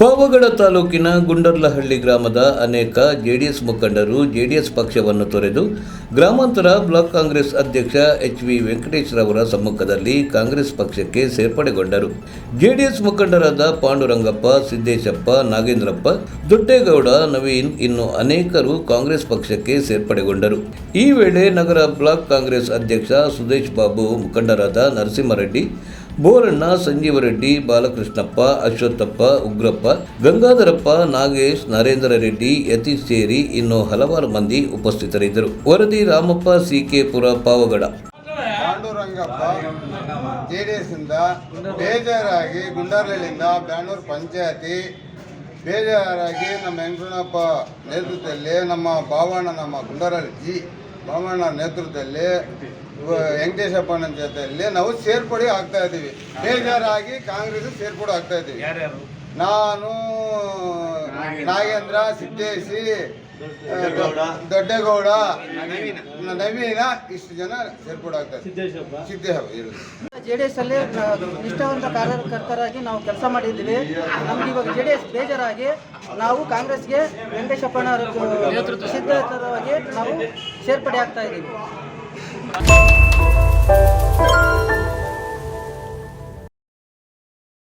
ಪಾವಗಡ ತಾಲೂಕಿನ ಗುಂಡರ್ಲಹಳ್ಳಿ ಗ್ರಾಮದ ಅನೇಕ ಜೆಡಿಎಸ್ ಮುಖಂಡರು ಜೆಡಿಎಸ್ ಪಕ್ಷವನ್ನು ತೊರೆದು ಗ್ರಾಮಾಂತರ ಬ್ಲಾಕ್ ಕಾಂಗ್ರೆಸ್ ಅಧ್ಯಕ್ಷ ಎಚ್.ವಿ. ವೆಂಕಟೇಶ್ರವರ ಸಮ್ಮುಖದಲ್ಲಿ ಕಾಂಗ್ರೆಸ್ ಪಕ್ಷಕ್ಕೆ ಸೇರ್ಪಡೆಗೊಂಡರು. ಜೆಡಿಎಸ್ ಮುಖಂಡರಾದ ಪಾಂಡುರಂಗಪ್ಪ, ಸಿದ್ದೇಶಪ್ಪ, ನಾಗೇಂದ್ರಪ್ಪ, ದೊಡ್ಡೇಗೌಡ, ನವೀನ್ ಇನ್ನು ಅನೇಕರು ಕಾಂಗ್ರೆಸ್ ಪಕ್ಷಕ್ಕೆ ಸೇರ್ಪಡೆಗೊಂಡರು. ಈ ವೇಳೆ ನಗರ ಬ್ಲಾಕ್ ಕಾಂಗ್ರೆಸ್ ಅಧ್ಯಕ್ಷ ಸುದೇಶ್ ಬಾಬು, ಮುಖಂಡರಾದ ನರಸಿಂಹರೆಡ್ಡಿ, ಬೋರಣ್ಣ, ಸಂಜೀವರೆಡ್ಡಿ, ಬಾಲಕೃಷ್ಣಪ್ಪ, ಅಶ್ವತ್ಥಪ್ಪ, ಉಗ್ರಪ್ಪ, ಗಂಗಾಧರಪ್ಪ, ನಾಗೇಶ್, ನರೇಂದ್ರ ರೆಡ್ಡಿ, ಯತೀಶ್ ಸೇರಿ ಇನ್ನು ಹಲವಾರು ಮಂದಿ ಉಪಸ್ಥಿತರಿದ್ದರು. ವರದಿ ರಾಮಪ್ಪ, ಸಿ.ಕೆ. ಪುರ, ಪಾವಗಡ. ಪಾಂಡುರಂಗಪ್ಪ ಜೆಡಿಎಸ್ ಇಂದ ಬೇಜಾರಾಗಿ ಗುಂಡರ್ಲಹಳ್ಳಿಯಿಂದ ಬ್ಯಾಣೂರು ಪಂಚಾಯತಿ ಬೇಜಾರಾಗಿ ನಮ್ಮ ವೆಂಕಟಪ್ಪ ನೇತೃತ್ವದಲ್ಲಿ ನಮ್ಮ ಭಾವಣ್ಣ, ನಮ್ಮ ಗುಂಡರಳ್ಳಿ ಭಾವಣ್ಣ ನೇತೃತ್ವದಲ್ಲಿ ವೆಂಕಟೇಶಪ್ಪನ ಜೊತೆಯಲ್ಲಿ ನಾವು ಸೇರ್ಪಡೆ ಆಗ್ತಾ ಇದ್ದೀವಿ. ಬೇಜಾರಾಗಿ ಕಾಂಗ್ರೆಸ್ ಸೇರ್ಪಡೆ ಆಗ್ತಾ ಇದ್ದೀವಿ. ನಾನು, ನಾಗೇಂದ್ರ, ಸಿದ್ದೇಶಿ, ದೊಡ್ಡೇಗೌಡ, ನವೀನ ಇಷ್ಟು ಜನ ಸೇರ್ಪಡೆ ಆಗ್ತಾ ಇದ್ದೀವಿ. ಸಿದ್ದೇಶಪ್ಪ ಜೆಡಿಎಸ್ ಅಲ್ಲಿ ನಿಷ್ಠಾವಂತ ಕಾರ್ಯಕರ್ತರಾಗಿ ನಾವು ಕೆಲಸ ಮಾಡಿದ್ದೀವಿ. ನಮ್ಗೆ ಇವಾಗ ಜೆಡಿಎಸ್ ಬೇಜಾರಾಗಿ ನಾವು ಕಾಂಗ್ರೆಸ್ಗೆ ವೆಂಕಟೇಶಪ್ಪನ ಸಿದ್ಧವಾಗಿ ನಾವು ಸೇರ್ಪಡೆ ಆಗ್ತಾ ಇದ್ದೀವಿ.